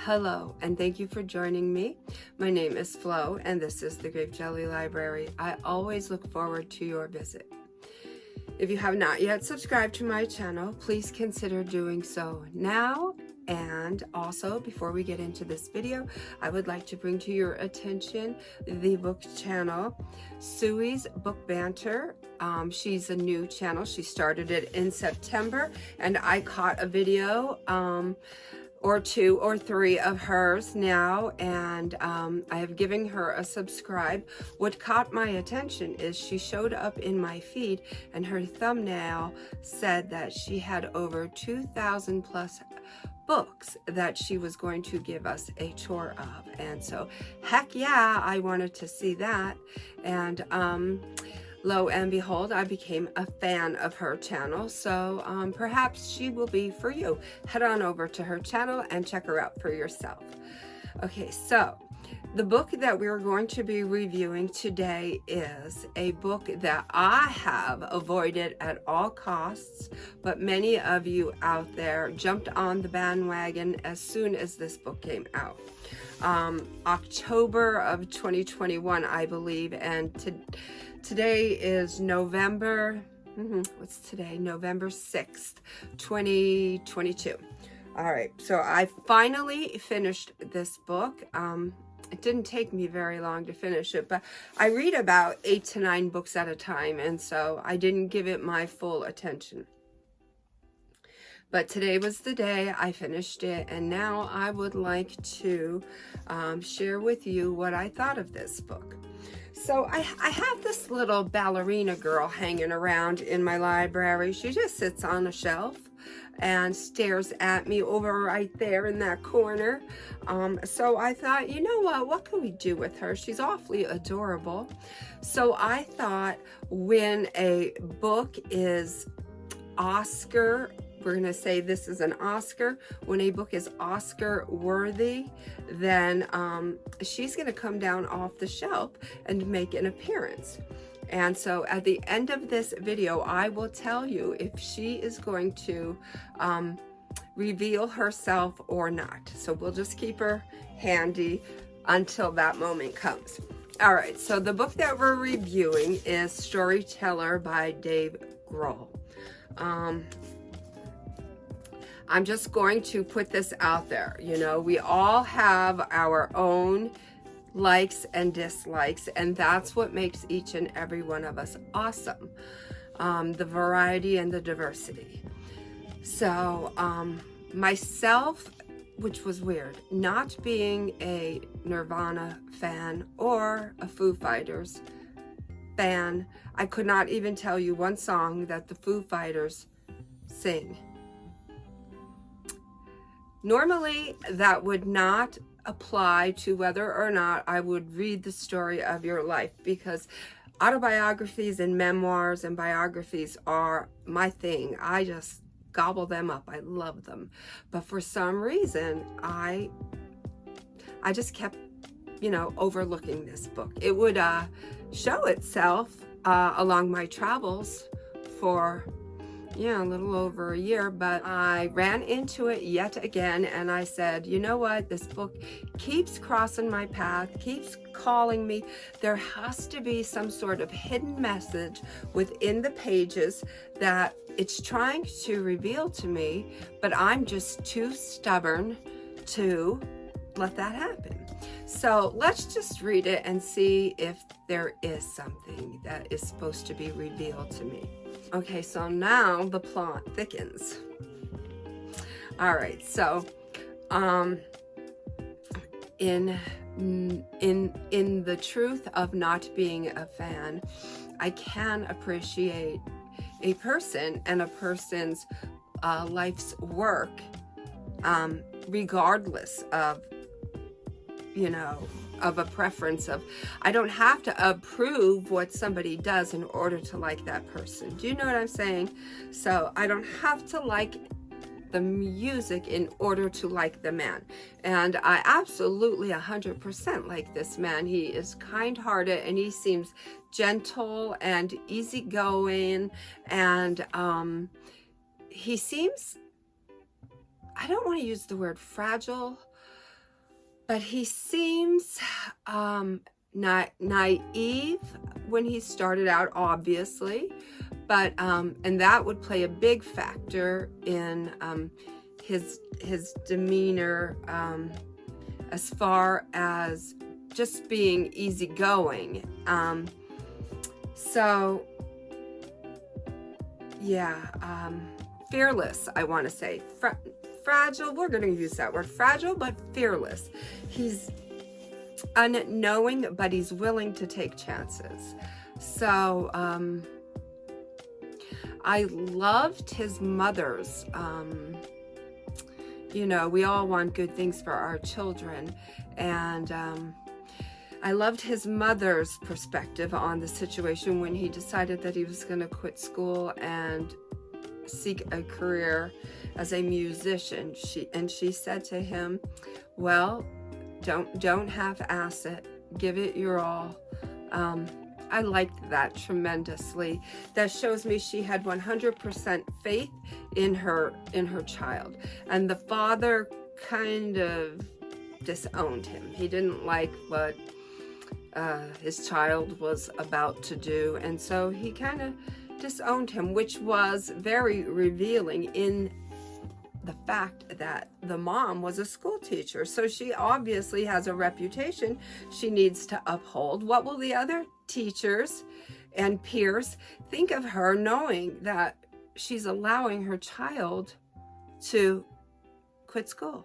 Hello, and thank you for joining me. My name is Flo, and this is the Grape Jelly Library. I always look forward to your visit. If you have not yet subscribed to my channel, please consider doing so now. And also, before we get into this video, I would like to bring to your attention the book channel, Suey's Book Banter. She's a new channel. She started it in September, and I caught a video or two or three of hers now, and I have given her a subscribe. What caught my attention is she showed up in my feed, and her thumbnail said that she had over 2,000 plus books that she was going to give us a tour of. And so, heck yeah, I wanted to see that. And lo and behold, I became a fan of her channel. So perhaps she will be for you. Head on over to her channel and check her out for yourself. Okay, so the book that we're going to be reviewing today is a book that I have avoided at all costs, but many of you out there jumped on the bandwagon as soon as this book came out. October of 2021, I believe, and today is November, what's today? November 6th, 2022. All right, so I finally finished this book. It didn't take me very long to finish it, but I read about 8 to 9 books at a time, and so I didn't give it my full attention. But today was the day I finished it, and now I would like to share with you what I thought of this book. So I have this little ballerina girl hanging around in my library. She just sits on a shelf and stares at me over right there in that corner. So I thought, you know what can we do with her? She's awfully adorable. So I thought, when a book is Oscar, we're going to say this is an Oscar. When a book is Oscar worthy, then she's going to come down off the shelf and make an appearance. And so at the end of this video, I will tell you if she is going to reveal herself or not. So we'll just keep her handy until that moment comes. All right, so the book that we're reviewing is StoryTeller by Grohl. I'm just going to put this out there. You know, we all have our own likes and dislikes, and that's what makes each and every one of us awesome. The variety and the diversity. So myself, which was weird, not being a Nirvana fan or a Foo Fighters fan, I could not even tell you one song that the Foo Fighters sing. Normally, that would not apply to whether or not I would read the story of your life, because autobiographies and memoirs and biographies are my thing. I just gobble them up. I love them. But for some reason, I just kept, overlooking this book. It would show itself along my travels for a little over a year, but I ran into it yet again, and I said, you know what, this book keeps crossing my path, keeps calling me. There has to be some sort of hidden message within the pages that it's trying to reveal to me, but I'm just too stubborn to let that happen. So let's just read it and see if there is something that is supposed to be revealed to me. Okay, so now the plot thickens. All right, so in the truth of not being a fan, I can appreciate a person and a person's life's work, regardless of of a preference of, I don't have to approve what somebody does in order to like that person. Do you know what I'm saying? So I don't have to like the music in order to like the man. And I absolutely 100% like this man. He is kind-hearted, and he seems gentle and easygoing, and he seems, I don't want to use the word fragile, But he seems naive when he started out, obviously, but and that would play a big factor in his demeanor, as far as just being easygoing. So yeah, fearless, I want to say. Fragile, we're going to use that word, fragile but fearless. He's unknowing, but he's willing to take chances. So I loved his mother's, you know, we all want good things for our children, and I loved his mother's perspective on the situation when he decided that he was going to quit school and seek a career as a musician. She said to him, well, don't half-ass it, give it your all. I liked that tremendously. That shows me she had 100% faith in her child. And the father kind of disowned him. He didn't like what his child was about to do, and so he kind of disowned him, which was very revealing in the fact that the mom was a school teacher. So she obviously has a reputation she needs to uphold. What will the other teachers and peers think of her, knowing that she's allowing her child to quit school,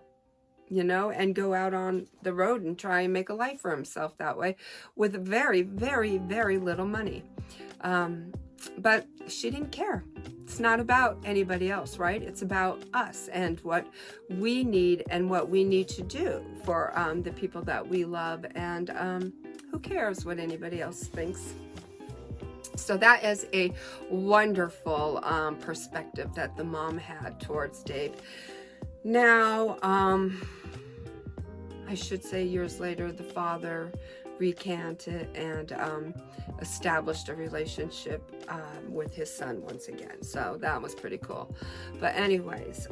you know, and go out on the road and try and make a life for himself that way with very, very, very little money? But she didn't care. It's not about anybody else, right? It's about us and what we need and what we need to do for the people that we love. And who cares what anybody else thinks? So that is a wonderful perspective that the mom had towards Dave. Now, I should say years later, the father recanted and established a relationship with his son once again. So that was pretty cool. But anyways,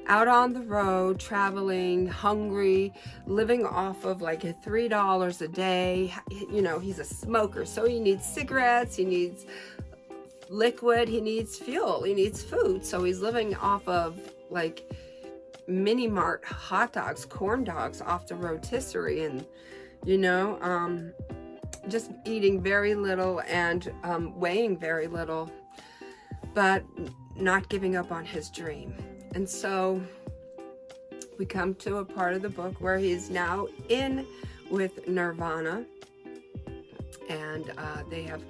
out on the road, traveling, hungry, living off of like $3 a day. You know, he's a smoker, so he needs cigarettes, he needs liquid, he needs fuel, he needs food. So he's living off of like mini mart hot dogs, corn dogs off the rotisserie, and you know, just eating very little and weighing very little, but not giving up on his dream. And so we come to a part of the book where he's now in with Nirvana, and they have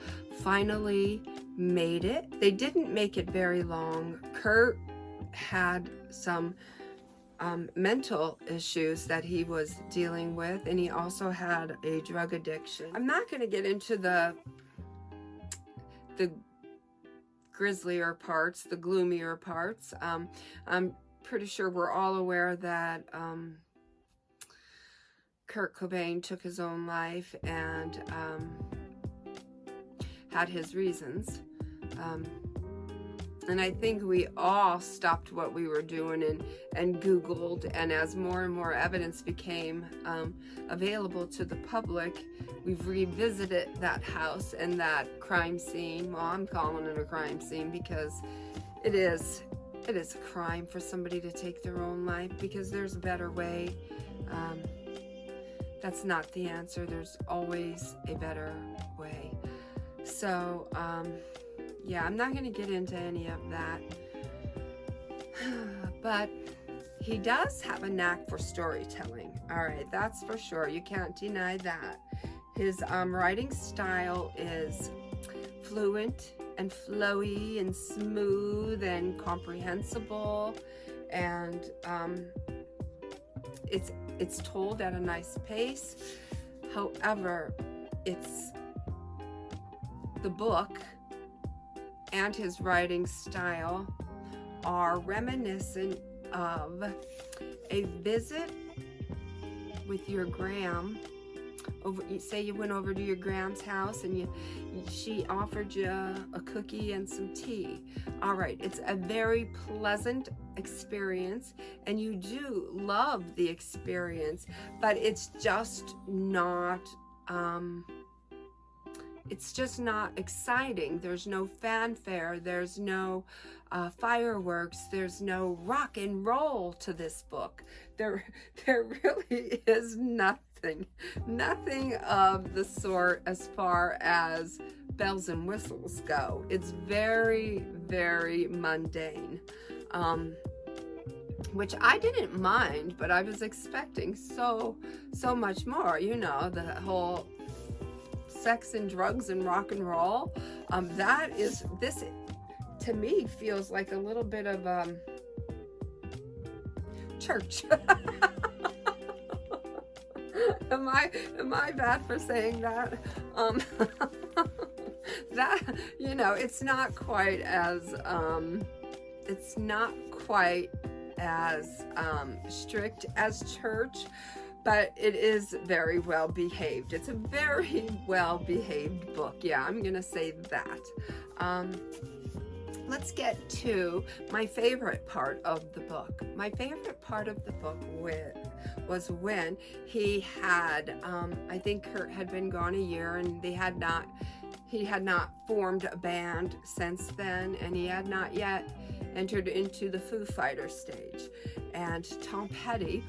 finally made it. They didn't make it very long. Kurt had some mental issues that he was dealing with, and he also had a drug addiction. I'm not going to get into the grislier parts, the gloomier parts. I'm pretty sure we're all aware that Kurt Cobain took his own life and had his reasons. And I think we all stopped what we were doing and Googled, and as more and more evidence became available to the public, we've revisited that house and that crime scene. Well, I'm calling it a crime scene because it is a crime for somebody to take their own life, because there's a better way. That's not the answer. There's always a better way. So, yeah, I'm not going to get into any of that. But he does have a knack for storytelling. All right, that's for sure. You can't deny that. His writing style is fluent and flowy and smooth and comprehensible, and it's told at a nice pace. However, it's the book and his writing style are reminiscent of a visit with your gram say you went over to your Gram's house and she offered you a cookie and some tea. All right, it's a very pleasant experience, and you do love the experience, but it's just not exciting. There's no fanfare, there's no fireworks, there's no rock and roll to this book. There really is nothing of the sort as far as bells and whistles go. It's very, very mundane, which I didn't mind, but I was expecting so much more. You know, the whole sex and drugs and rock and roll. This to me feels like a little bit of church. Am I bad for saying that? That, you know, it's not quite as strict as church, but it is very well behaved. It's a very well behaved book. Yeah, I'm gonna say that. Let's get to my favorite part of the book. My favorite part of the book was when he had, I think Kurt had been gone a year, and he had not formed a band since then, and he had not yet entered into the Foo Fighters stage. And Tom Petty,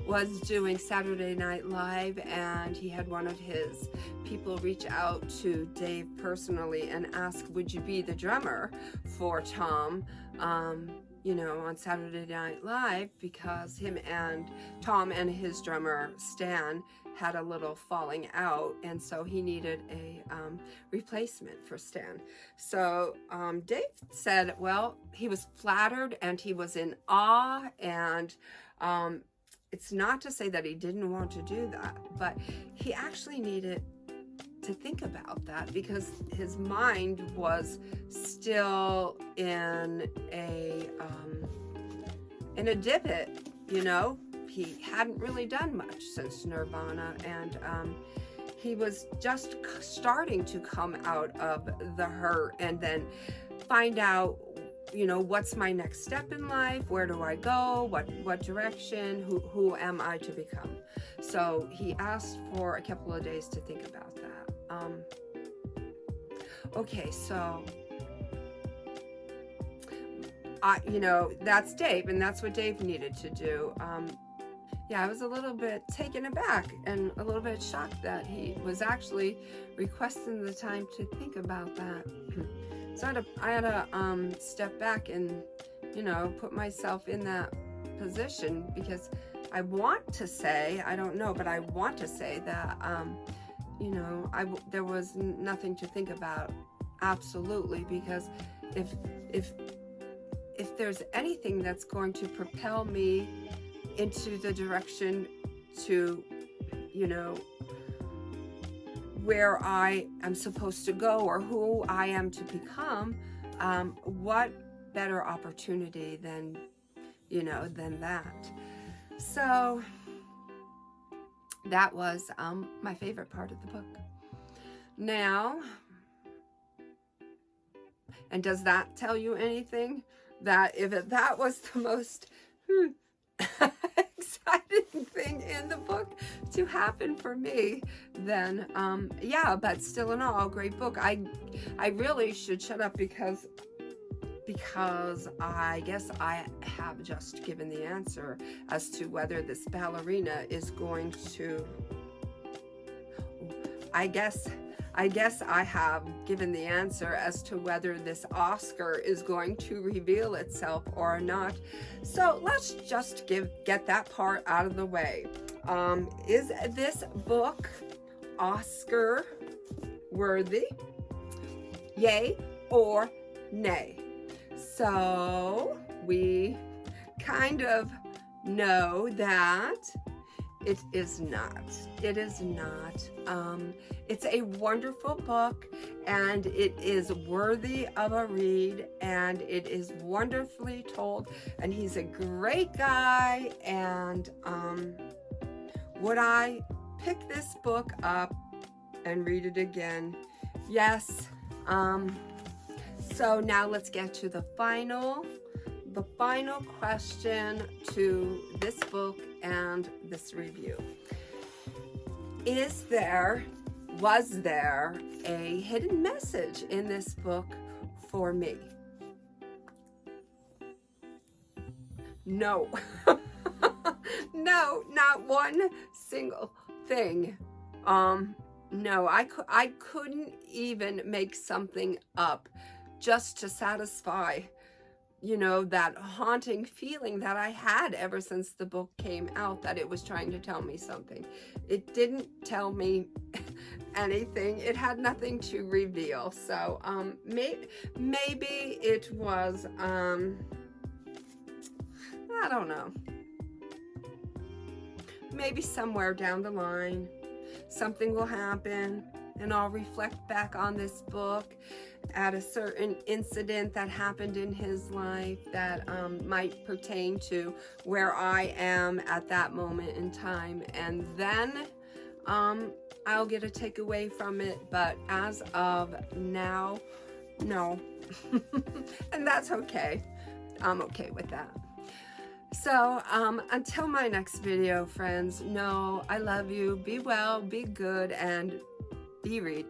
was doing Saturday Night Live, and he had one of his people reach out to Dave personally and ask, would you be the drummer for Tom, you know, on Saturday Night Live, because Tom and his drummer Stan had a little falling out, and so he needed a replacement for Stan. So Dave said, well, he was flattered and he was in awe, and it's not to say that he didn't want to do that, but he actually needed to think about that because his mind was still in a divot, you know. He hadn't really done much since Nirvana, and he was just starting to come out of the hurt and then find out, you know, what's my next step in life? Where do I go? What direction? Who am I to become? So he asked for a couple of days to think about that. Okay, so you know, that's Dave, and that's what Dave needed to do. Yeah, I was a little bit taken aback and a little bit shocked that he was actually requesting the time to think about that. So I had to step back and, you know, put myself in that position, because I want to say, I don't know, but I want to say that, you know, there was nothing to think about, absolutely, because if there's anything that's going to propel me into the direction to, you know, where I am supposed to go or who I am to become, what better opportunity than, you know, than that. So that was my favorite part of the book. Now, and does that tell you anything? That if that was the most exciting thing in the book to happen for me, then yeah, but still in all, great book. I really should shut up because I guess I have just given the answer as to whether this ballerina is going to, I guess I have given the answer as to whether this Oscar is going to reveal itself or not. So let's just get that part out of the way. Is this book Oscar worthy? Yay or nay? So we kind of know that it is not. It is not. It's a wonderful book, and it is worthy of a read, and it is wonderfully told, and he's a great guy. And would I pick this book up and read it again. Yes. So now let's get to the final question to this book and this review. Was there a hidden message in this book for me? No. No, not one single thing. No, I couldn't even make something up just to satisfy, you know, that haunting feeling that I had ever since the book came out, that it was trying to tell me something. It didn't tell me anything. It had nothing to reveal. So maybe it was, I don't know. Maybe somewhere down the line, something will happen and I'll reflect back on this book at a certain incident that happened in his life that might pertain to where I am at that moment in time. And then I'll get a takeaway from it. But as of now, no. And that's okay. I'm okay with that. So until my next video, friends, know I love you. Be well, be good, and be read.